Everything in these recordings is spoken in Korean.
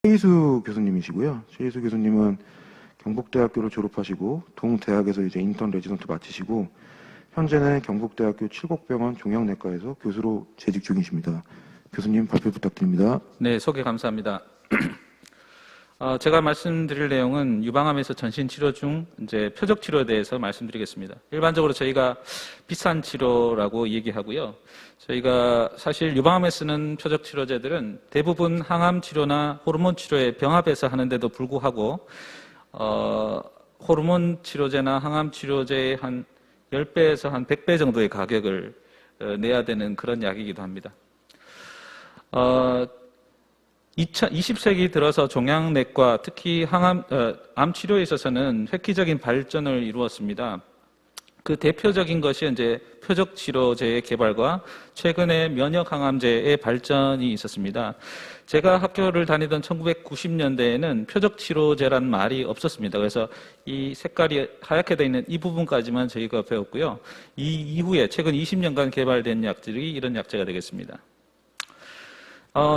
최희수 교수님이시고요. 최희수 교수님은 경북대학교를 졸업하시고 동대학에서 이제 인턴 레지던트 마치시고 현재는 경북대학교 칠곡병원 종양내과에서 교수로 재직 중이십니다. 교수님 발표 부탁드립니다. 네, 소개 감사합니다. 제가 말씀드릴 내용은 유방암에서 전신 치료 중 이제 표적 치료에 대해서 말씀드리겠습니다. 일반적으로 저희가 비싼 치료라고 얘기하고요. 저희가 사실 유방암에 쓰는 표적 치료제들은 대부분 항암 치료나 호르몬 치료에 병합해서 하는데도 불구하고 호르몬 치료제나 항암 치료제의 한 10배에서 한 100배 정도의 가격을 내야 되는 그런 약이기도 합니다. 20세기 들어서 종양내과, 특히 암 치료에 있어서는 획기적인 발전을 이루었습니다. 그 대표적인 것이 이제 표적 치료제의 개발과 최근에 면역 항암제의 발전이 있었습니다. 제가 학교를 다니던 1990년대에는 표적 치료제란 말이 없었습니다. 그래서 이 색깔이 하얗게 되어 있는 이 부분까지만 저희가 배웠고요. 이 이후에 최근 20년간 개발된 약들이 이런 약제가 되겠습니다.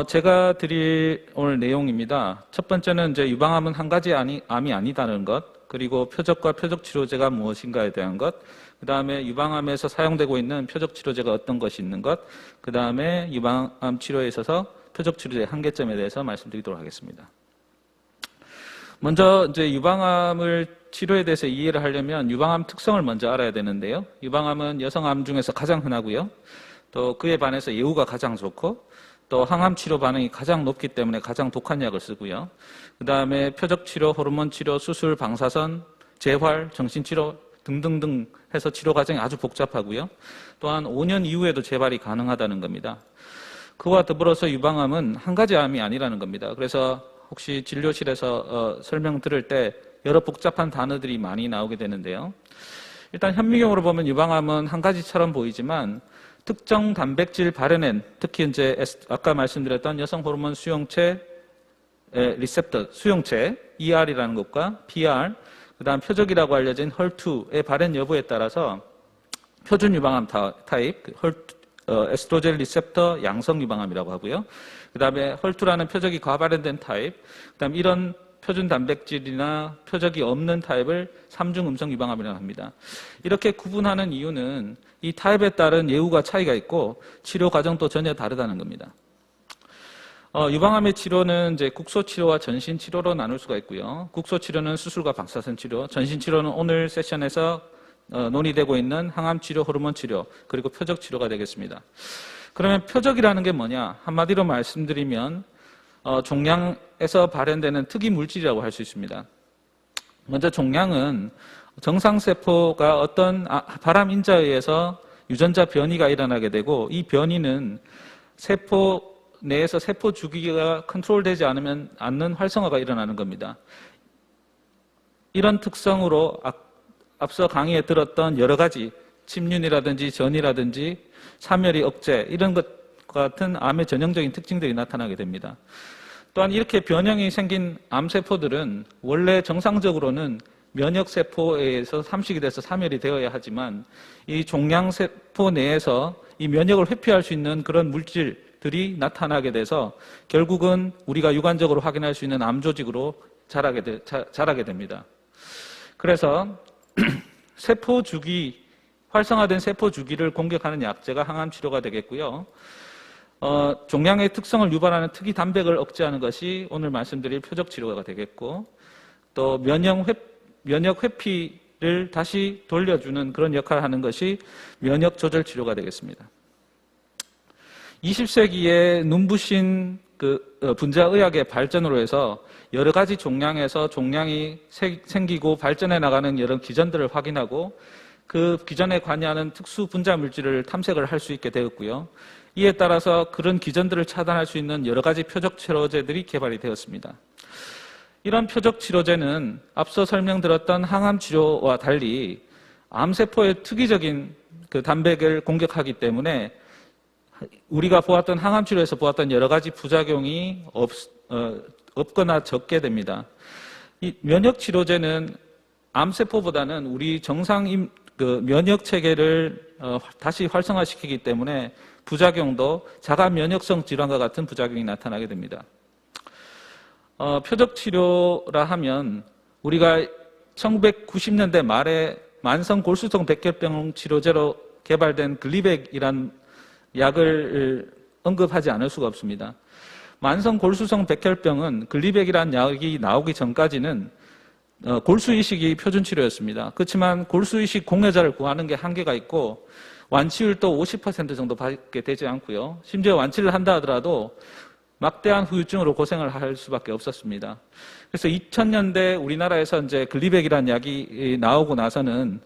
제가 드릴 오늘 내용입니다. 첫 번째는 이제 유방암은 한 가지 암이 아니다는 것, 그리고 표적과 표적 치료제가 무엇인가에 대한 것, 그 다음에 유방암에서 사용되고 있는 표적 치료제가 어떤 것이 있는 것, 그 다음에 유방암 치료에 있어서 표적 치료제의 한계점에 대해서 말씀드리도록 하겠습니다. 먼저 이제 유방암을 치료에 대해서 이해를 하려면 유방암 특성을 먼저 알아야 되는데요. 유방암은 여성암 중에서 가장 흔하고요. 또 그에 반해서 예후가 가장 좋고, 또 항암 치료 반응이 가장 높기 때문에 가장 독한 약을 쓰고요. 그 다음에 표적 치료, 호르몬 치료, 수술, 방사선, 재활, 정신치료 등등등 해서 치료 과정이 아주 복잡하고요. 또한 5년 이후에도 재발이 가능하다는 겁니다. 그와 더불어서 유방암은 한 가지 암이 아니라는 겁니다. 그래서 혹시 진료실에서 설명 들을 때 여러 복잡한 단어들이 많이 나오게 되는데요. 일단 현미경으로 보면 유방암은 한 가지처럼 보이지만 특정 단백질 발현엔, 특히 이제 아까 말씀드렸던 여성 호르몬 수용체 리셉터 수용체 ER이라는 것과 PR, 그다음 표적이라고 알려진 헐2의 발현 여부에 따라서 표준 유방암 타입, 에스트로겐 리셉터 양성 유방암이라고 하고요. 그다음에 헐2라는 표적이 과발현된 타입, 그다음 이런 표준 단백질이나 표적이 없는 타입을 삼중 음성 유방암이라고 합니다. 이렇게 구분하는 이유는 이 타입에 따른 예후가 차이가 있고 치료 과정도 전혀 다르다는 겁니다. 유방암의 치료는 이제 국소 치료와 전신 치료로 나눌 수가 있고요. 국소 치료는 수술과 방사선 치료, 전신 치료는 오늘 세션에서 논의되고 있는 항암 치료, 호르몬 치료, 그리고 표적 치료가 되겠습니다. 그러면 표적이라는 게 뭐냐? 한마디로 말씀드리면 종양에서 발현되는 특이 물질이라고 할 수 있습니다. 먼저 종양은 정상세포가 어떤 발암 인자에 의해서 유전자 변이가 일어나게 되고 이 변이는 세포 내에서 세포 주기가 컨트롤되지 않는 활성화가 일어나는 겁니다. 이런 특성으로 앞서 강의에 들었던 여러 가지 침륜이라든지 전이라든지 사멸이 억제 이런 것 같은 암의 전형적인 특징들이 나타나게 됩니다. 또한 이렇게 변형이 생긴 암세포들은 원래 정상적으로는 면역세포에 의해서 삼식이 돼서 사멸이 되어야 하지만 이 종양세포 내에서 이 면역을 회피할 수 있는 그런 물질들이 나타나게 돼서 결국은 우리가 육안적으로 확인할 수 있는 암조직으로 자라게 됩니다. 그래서 세포 주기, 활성화된 세포 주기를 공격하는 약제가 항암 치료가 되겠고요. 종양의 특성을 유발하는 특이 단백을 억제하는 것이 오늘 말씀드릴 표적 치료가 되겠고, 또 면역 회피를 다시 돌려주는 그런 역할을 하는 것이 면역 조절 치료가 되겠습니다. 20세기에 눈부신 분자의학의 발전으로 해서 여러 가지 종양에서 종양이 생기고 발전해 나가는 여러 기전들을 확인하고 그 기전에 관여하는 특수 분자 물질을 탐색을 할 수 있게 되었고요. 이에 따라서 그런 기전들을 차단할 수 있는 여러 가지 표적 치료제들이 개발이 되었습니다. 이런 표적 치료제는 앞서 설명드렸던 항암 치료와 달리 암세포의 특이적인 그 단백을 공격하기 때문에 우리가 보았던 항암 치료에서 보았던 여러 가지 부작용이 없거나 적게 됩니다. 이 면역 치료제는 암세포보다는 우리 정상 면역 체계를 다시 활성화시키기 때문에 부작용도 자가 면역성 질환과 같은 부작용이 나타나게 됩니다. 표적 치료라 하면 우리가 1990년대 말에 만성 골수성 백혈병 치료제로 개발된 글리백이란 약을 언급하지 않을 수가 없습니다. 만성 골수성 백혈병은 글리백이란 약이 나오기 전까지는 골수이식이 표준 치료였습니다. 그렇지만 골수이식 공여자를 구하는 게 한계가 있고 완치율도 50% 정도밖에 되지 않고요. 심지어 완치를 한다 하더라도 막대한 후유증으로 고생을 할 수밖에 없었습니다. 그래서 2000년대 우리나라에서 이제 글리백이라는 약이 나오고 나서는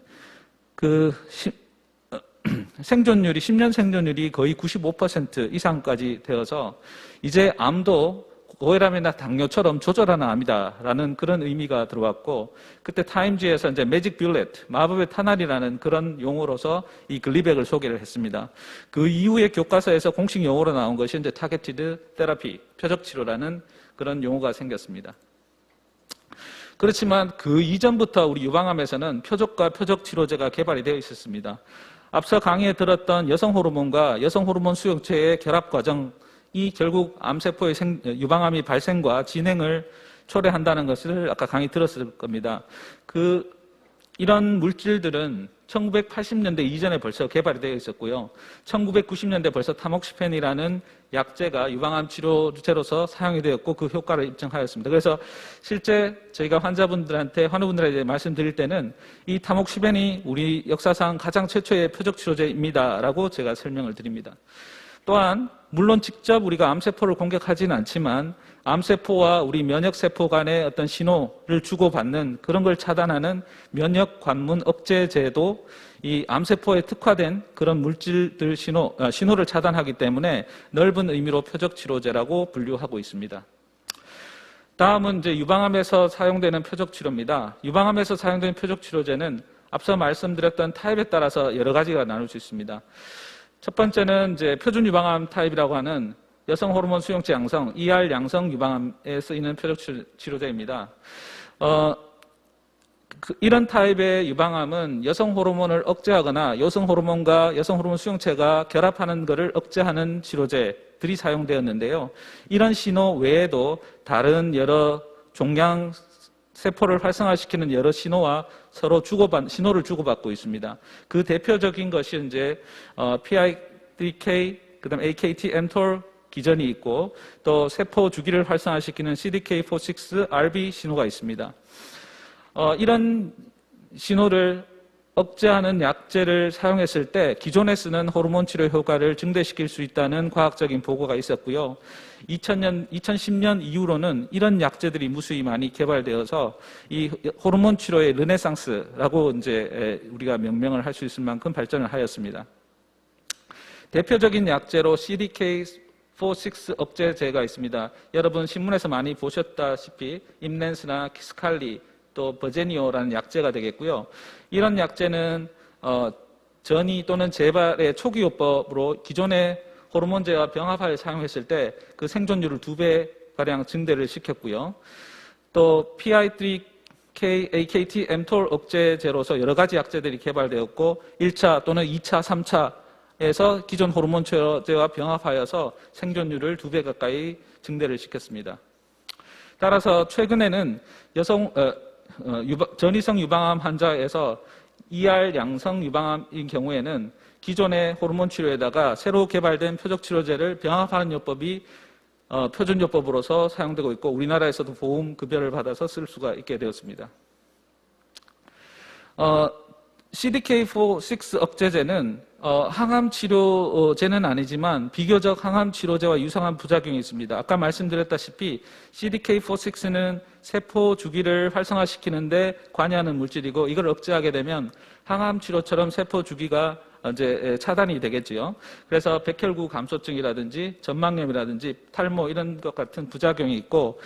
생존율이 10년 생존율이 거의 95% 이상까지 되어서 이제 암도 고혈압이나 당뇨처럼 조절하는 암이다라는 그런 의미가 들어왔고, 그때 타임지에서 이제 매직 뷰렛, 마법의 탄알이라는 그런 용어로서 이 글리백을 소개를 했습니다. 그 이후에 교과서에서 공식 용어로 나온 것이 이제 타겟티드 테라피, 표적 치료라는 그런 용어가 생겼습니다. 그렇지만 그 이전부터 우리 유방암에서는 표적과 표적 치료제가 개발이 되어 있었습니다. 앞서 강의에 들었던 여성 호르몬과 여성 호르몬 수용체의 결합 과정이 결국 암세포의 유방암이 발생과 진행을 초래한다는 것을 아까 강의 들었을 겁니다. 이런 물질들은 1980년대 이전에 벌써 개발이 되어 있었고요. 1990년대 벌써 타목시펜이라는 약제가 유방암 치료제로서 사용이 되었고 그 효과를 입증하였습니다. 그래서 실제 저희가 환우분들한테 말씀드릴 때는 이 타목시펜이 우리 역사상 가장 최초의 표적 치료제입니다라고 제가 설명을 드립니다. 또한 물론 직접 우리가 암세포를 공격하지는 않지만 암세포와 우리 면역세포 간의 어떤 신호를 주고받는 그런 걸 차단하는 면역 관문 억제제도 이 암세포에 특화된 그런 물질들 신호를 차단하기 때문에 넓은 의미로 표적 치료제라고 분류하고 있습니다. 다음은 이제 유방암에서 사용되는 표적 치료입니다. 유방암에서 사용되는 표적 치료제는 앞서 말씀드렸던 타입에 따라서 여러 가지가 나눌 수 있습니다. 첫 번째는 이제 표준 유방암 타입이라고 하는 여성 호르몬 수용체 양성, ER 양성 유방암에 쓰이는 표적 치료제입니다. 이런 타입의 유방암은 여성 호르몬을 억제하거나 여성 호르몬과 여성 호르몬 수용체가 결합하는 것을 억제하는 치료제들이 사용되었는데요. 이런 신호 외에도 다른 여러 종양 세포를 활성화시키는 여러 신호와 서로 신호를 주고받고 있습니다. 그 대표적인 것이 이제 PI3K, 그다음 AKT-mTOR 기전이 있고 또 세포 주기를 활성화시키는 CDK4/6 RB 신호가 있습니다. 이런 신호를 억제하는 약제를 사용했을 때 기존에 쓰는 호르몬 치료 효과를 증대시킬 수 있다는 과학적인 보고가 있었고요. 2010년 이후로는 이런 약제들이 무수히 많이 개발되어서 이 호르몬 치료의 르네상스라고 이제 우리가 명명을 할 수 있을 만큼 발전을 하였습니다. 대표적인 약제로 CDK4/6 억제제가 있습니다. 여러분 신문에서 많이 보셨다시피 임넨스나 키스칼리 또 버제니오라는 약제가 되겠고요. 이런 약제는 전이 또는 재발의 초기요법으로 기존의 호르몬제와 병합하여 사용했을 때 그 생존율을 2배가량 증대를 시켰고요. 또 PI3K, AKT-mTOR 억제제로서 여러 가지 약제들이 개발되었고 1차 또는 2차, 3차에서 기존 호르몬 치료제와 병합하여서 생존율을 2배 가까이 증대를 시켰습니다. 따라서 최근에는 전이성 유방암 환자에서 ER 양성 유방암인 경우에는 기존의 호르몬 치료에다가 새로 개발된 표적 치료제를 병합하는 요법이 표준 요법으로서 사용되고 있고 우리나라에서도 보험 급여를 받아서 쓸 수가 있게 되었습니다. CDK4/6 억제제는 항암 치료제는 아니지만 비교적 항암 치료제와 유사한 부작용이 있습니다. 아까 말씀드렸다시피 CDK4/6는 세포 주기를 활성화시키는데 관여하는 물질이고 이걸 억제하게 되면 항암 치료처럼 세포 주기가 이제 차단이 되겠지요. 그래서 백혈구 감소증이라든지 전망염이라든지 탈모 이런 것 같은 부작용이 있고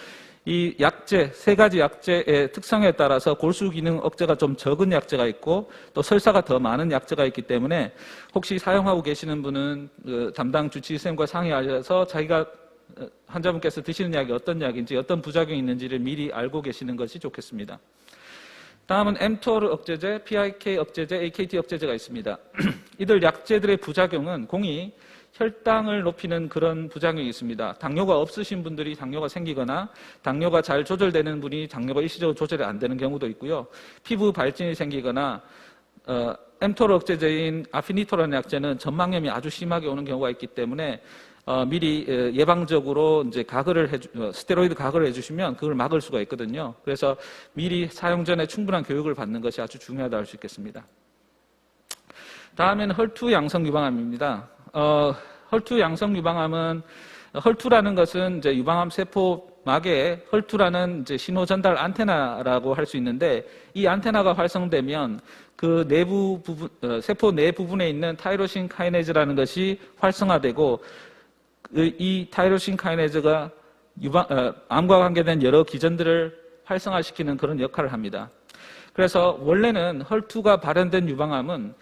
이 약제, 세 가지 약제의 특성에 따라서 골수 기능 억제가 좀 적은 약제가 있고 또 설사가 더 많은 약제가 있기 때문에 혹시 사용하고 계시는 분은 담당 주치의선생님과 상의하셔서 자기가 환자분께서 드시는 약이 어떤 약인지 어떤 부작용이 있는지를 미리 알고 계시는 것이 좋겠습니다. 다음은 mTOR 억제제, PIK 억제제, AKT 억제제가 있습니다. 이들 약제들의 부작용은 공히 혈당을 높이는 그런 부작용이 있습니다. 당뇨가 없으신 분들이 당뇨가 생기거나 당뇨가 잘 조절되는 분이 당뇨가 일시적으로 조절이 안 되는 경우도 있고요. 피부 발진이 생기거나 엠토르 억제제인 아피니토라는 약제는 전망염이 아주 심하게 오는 경우가 있기 때문에 미리 예방적으로 이제 스테로이드 가글을 해주시면 그걸 막을 수가 있거든요. 그래서 미리 사용 전에 충분한 교육을 받는 것이 아주 중요하다고 할 수 있겠습니다. 다음에는 헐투 양성 유방암입니다. 헐투 양성 유방암은 헐투라는 것은 이제 유방암 세포막에 헐투라는 이제 신호 전달 안테나라고 할 수 있는데 이 안테나가 활성되면 그 내부 부분, 세포 내 부분에 있는 타이로신 카이네즈라는 것이 활성화되고 이 타이로신 카이네즈가 암과 관계된 여러 기전들을 활성화시키는 그런 역할을 합니다. 그래서 원래는 헐투가 발현된 유방암은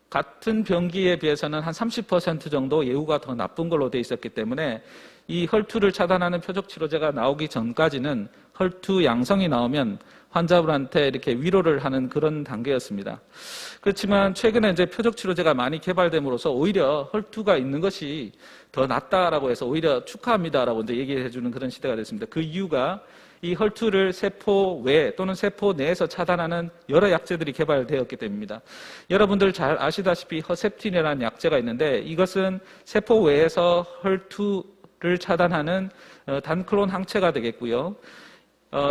같은 병기에 비해서는 한 30% 정도 예후가 더 나쁜 걸로 돼 있었기 때문에 이 헐투를 차단하는 표적 치료제가 나오기 전까지는 헐투 양성이 나오면 환자분한테 이렇게 위로를 하는 그런 단계였습니다. 그렇지만 최근에 이제 표적 치료제가 많이 개발됨으로써 오히려 헐투가 있는 것이 더 낫다라고 해서 오히려 축하합니다라고 이제 얘기해 주는 그런 시대가 됐습니다. 그 이유가 이 헐투를 세포 외 또는 세포 내에서 차단하는 여러 약제들이 개발되었기 때문입니다. 여러분들 잘 아시다시피 허셉틴이라는 약제가 있는데 이것은 세포 외에서 헐투를 차단하는 단클론 항체가 되겠고요.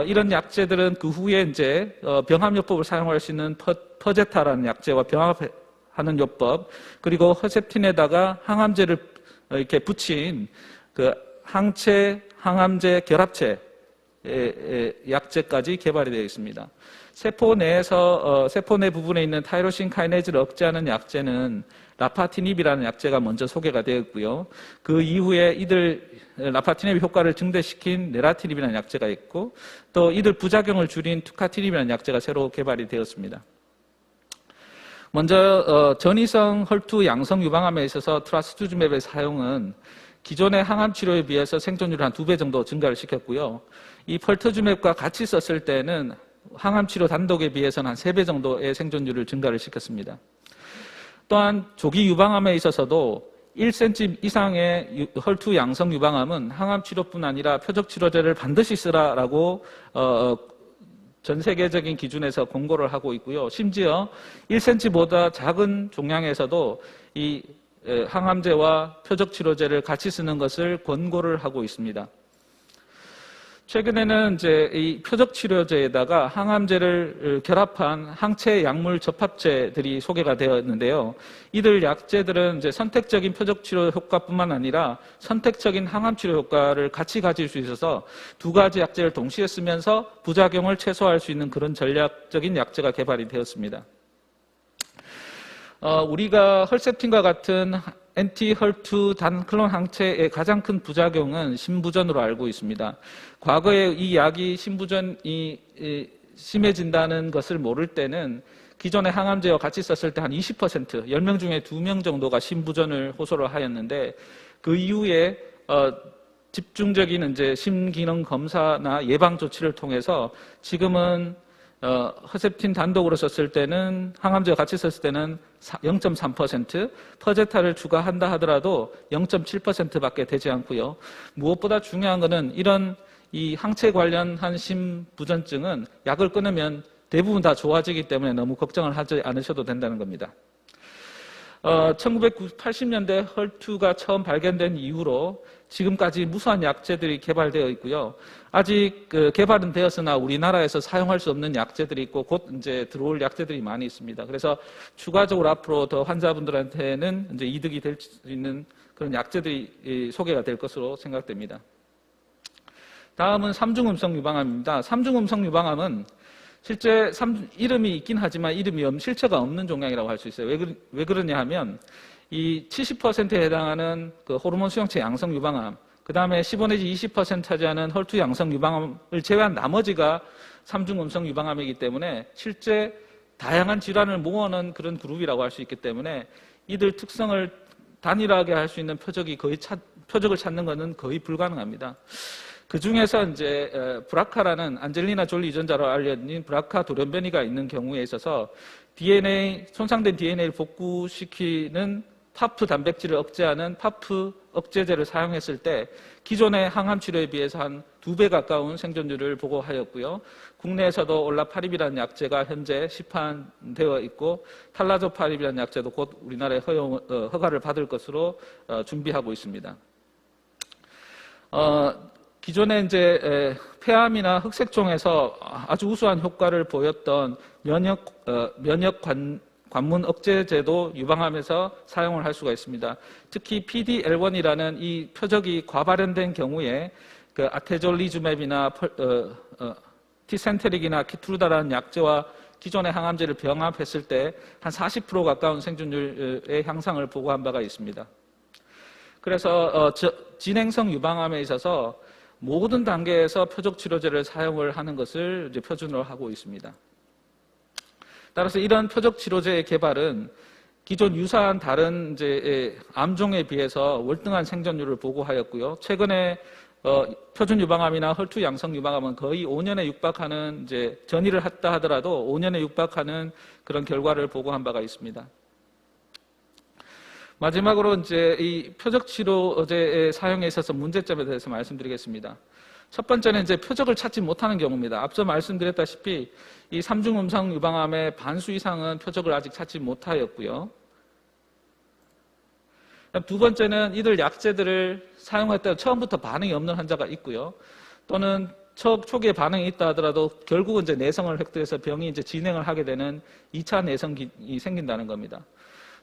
이런 약제들은 그 후에 이제 병합요법을 사용할 수 있는 퍼제타라는 약제와 병합하는 요법, 그리고 허셉틴에다가 항암제를 이렇게 붙인 그 항암제 결합체 약제까지 개발이 되어 있습니다. 세포 내에서 세포 내 부분에 있는 타이로신 카이네즈를 억제하는 약제는 라파티닙이라는 약제가 먼저 소개가 되었고요. 그 이후에 라파티닙 효과를 증대시킨 네라티닙이라는 약제가 있고 또 이들 부작용을 줄인 투카티닙이라는 약제가 새로 개발이 되었습니다. 먼저 전이성 헐투 양성 유방암에 있어서 트라스투즈맵의 사용은 기존의 항암 치료에 비해서 생존율을 한 2배 정도 증가를 시켰고요. 이 펄터주맵과 같이 썼을 때는 항암 치료 단독에 비해서는 한 3배 정도의 생존율을 증가를 시켰습니다. 또한 조기 유방암에 있어서도 1cm 이상의 헐투 양성 유방암은 항암 치료뿐 아니라 표적 치료제를 반드시 쓰라라고 전 세계적인 기준에서 공고를 하고 있고요. 심지어 1cm보다 작은 종양에서도 이 항암제와 표적 치료제를 같이 쓰는 것을 권고를 하고 있습니다. 최근에는 이제 이 표적 치료제에다가 항암제를 결합한 항체 약물 접합제들이 소개가 되었는데요. 이들 약제들은 이제 선택적인 표적 치료 효과뿐만 아니라 선택적인 항암 치료 효과를 같이 가질 수 있어서 두 가지 약제를 동시에 쓰면서 부작용을 최소화할 수 있는 그런 전략적인 약제가 개발이 되었습니다. 우리가 헐셉틴과 같은 엔티-헐투 단클론 항체의 가장 큰 부작용은 심부전으로 알고 있습니다. 과거에 이 약이 심부전이 심해진다는 것을 모를 때는 기존의 항암제와 같이 썼을 때 한 20%, 10명 중에 2명 정도가 심부전을 호소를 하였는데 그 이후에 집중적인 이제 심기능 검사나 예방 조치를 통해서 지금은 허셉틴 단독으로 썼을 때는 항암제와 같이 썼을 때는 0.3%, 퍼제타를 추가한다 하더라도 0.7%밖에 되지 않고요. 무엇보다 중요한 것은 이런 이 항체 관련한 심부전증은 약을 끊으면 대부분 다 좋아지기 때문에 너무 걱정을 하지 않으셔도 된다는 겁니다. 1980년대 헐투가 처음 발견된 이후로 지금까지 무수한 약제들이 개발되어 있고요. 아직 개발은 되었으나 우리나라에서 사용할 수 없는 약제들이 있고 곧 이제 들어올 약제들이 많이 있습니다. 그래서 추가적으로 앞으로 더 환자분들한테는 이제 이득이 될 수 있는 그런 약제들이 소개가 될 것으로 생각됩니다. 다음은 삼중음성 유방암입니다. 삼중음성 유방암은 실제 이름이 있긴 하지만 이름이 실체가 없는 종양이라고 할 수 있어요. 왜 그러냐 하면 이 70%에 해당하는 그 호르몬 수용체 양성 유방암, 그 다음에 15 내지 20% 차지하는 헐투 양성 유방암을 제외한 나머지가 삼중음성 유방암이기 때문에 실제 다양한 질환을 모아놓은 그런 그룹이라고 할 수 있기 때문에 이들 특성을 단일화하게 할 수 있는 표적을 찾는 것은 거의 불가능합니다. 그 중에서 이제 브라카라는 안젤리나 졸리 유전자로 알려진 브라카 돌연변이가 있는 경우에 있어서 손상된 DNA를 복구시키는 파프 단백질을 억제하는 파프 억제제를 사용했을 때 기존의 항암 치료에 비해서 한 2배 가까운 생존율을 보고하였고요. 국내에서도 올라파립이라는 약제가 현재 시판되어 있고 탈라조파립이라는 약제도 곧 우리나라에 허가를 받을 것으로 준비하고 있습니다. 기존에 이제 폐암이나 흑색종에서 아주 우수한 효과를 보였던 면역 관문 억제제도 유방암에서 사용을 할 수가 있습니다. 특히 PD-L1이라는 이 표적이 과발현된 경우에 그 아테졸리주맵이나 티센테릭이나 키트루다라는 약제와 기존의 항암제를 병합했을 때 한 40% 가까운 생존율의 향상을 보고한 바가 있습니다. 그래서 진행성 유방암에 있어서 모든 단계에서 표적 치료제를 사용을 하는 것을 이제 표준으로 하고 있습니다. 따라서 이런 표적 치료제의 개발은 기존 유사한 다른 이제 암종에 비해서 월등한 생존율을 보고하였고요. 최근에 표준 유방암이나 헐투 양성 유방암은 거의 5년에 육박하는 이제 전이를 했다 하더라도 5년에 육박하는 그런 결과를 보고한 바가 있습니다. 마지막으로 이제 이 표적 치료제의 사용에 있어서 문제점에 대해서 말씀드리겠습니다. 첫 번째는 이제 표적을 찾지 못하는 경우입니다. 앞서 말씀드렸다시피 이 3중 음성 유방암의 반수 이상은 표적을 아직 찾지 못하였고요. 두 번째는 이들 약제들을 사용할 때 처음부터 반응이 없는 환자가 있고요. 또는 초기에 반응이 있다 하더라도 결국은 이제 내성을 획득해서 병이 이제 진행을 하게 되는 2차 내성이 생긴다는 겁니다.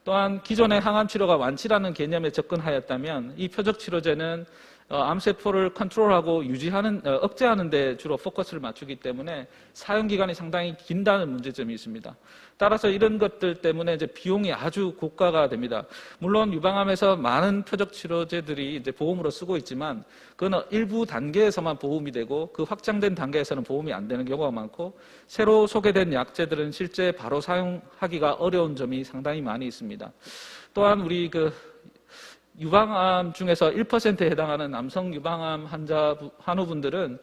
또한 기존의 항암 치료가 완치라는 개념에 접근하였다면 이 표적 치료제는 암세포를 컨트롤하고 억제하는 데 주로 포커스를 맞추기 때문에 사용 기간이 상당히 긴다는 문제점이 있습니다. 따라서 이런 것들 때문에 이제 비용이 아주 고가가 됩니다. 물론 유방암에서 많은 표적 치료제들이 이제 보험으로 쓰고 있지만 그건 일부 단계에서만 보험이 되고 그 확장된 단계에서는 보험이 안 되는 경우가 많고 새로 소개된 약제들은 실제 바로 사용하기가 어려운 점이 상당히 많이 있습니다. 또한 우리 유방암 중에서 1%에 해당하는 남성 유방암 환우분들은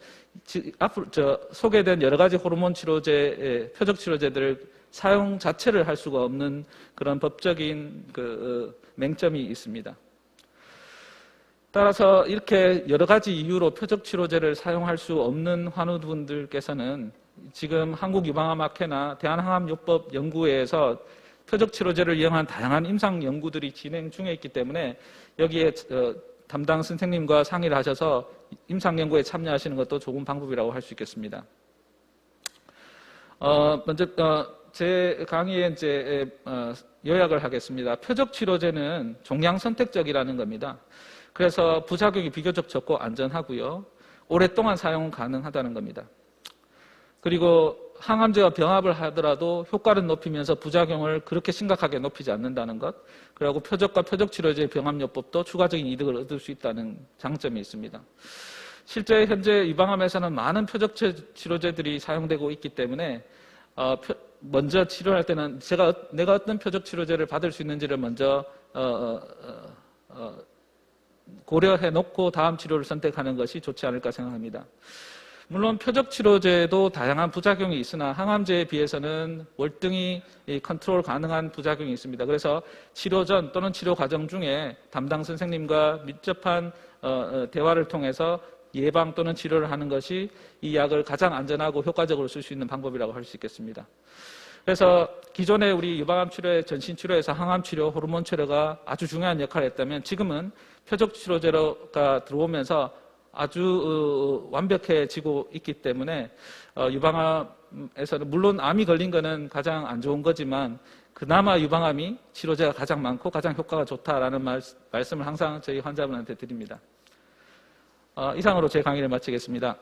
앞으로 소개된 여러 가지 호르몬 치료제, 표적 치료제들을 사용 자체를 할 수가 없는 그런 법적인 맹점이 있습니다. 따라서 이렇게 여러 가지 이유로 표적 치료제를 사용할 수 없는 환우분들께서는 지금 한국유방암학회나 대한항암요법 연구회에서 표적 치료제를 이용한 다양한 임상 연구들이 진행 중에 있기 때문에 여기에 담당 선생님과 상의를 하셔서 임상 연구에 참여하시는 것도 좋은 방법이라고 할 수 있겠습니다. 먼저 제 강의에 이제 요약을 하겠습니다. 표적 치료제는 종양 선택적이라는 겁니다. 그래서 부작용이 비교적 적고 안전하고요. 오랫동안 사용 가능하다는 겁니다. 그리고 항암제와 병합을 하더라도 효과를 높이면서 부작용을 그렇게 심각하게 높이지 않는다는 것, 그리고 표적과 표적치료제의 병합요법도 추가적인 이득을 얻을 수 있다는 장점이 있습니다. 실제 현재 유방암에서는 많은 표적치료제들이 사용되고 있기 때문에 먼저 치료할 때는 내가 어떤 표적치료제를 받을 수 있는지를 먼저 고려해 놓고 다음 치료를 선택하는 것이 좋지 않을까 생각합니다. 물론 표적 치료제도 다양한 부작용이 있으나 항암제에 비해서는 월등히 컨트롤 가능한 부작용이 있습니다. 그래서 치료 전 또는 치료 과정 중에 담당 선생님과 밀접한 대화를 통해서 예방 또는 치료를 하는 것이 이 약을 가장 안전하고 효과적으로 쓸 수 있는 방법이라고 할 수 있겠습니다. 그래서 기존에 우리 유방암 치료의 전신 치료에서 항암 치료, 호르몬 치료가 아주 중요한 역할을 했다면 지금은 표적 치료제가 들어오면서 아주 완벽해지고 있기 때문에 유방암에서는 물론 암이 걸린 거는 가장 안 좋은 거지만 그나마 유방암이 치료제가 가장 많고 가장 효과가 좋다라는 말씀을 항상 저희 환자분한테 드립니다. 이상으로 제 강의를 마치겠습니다.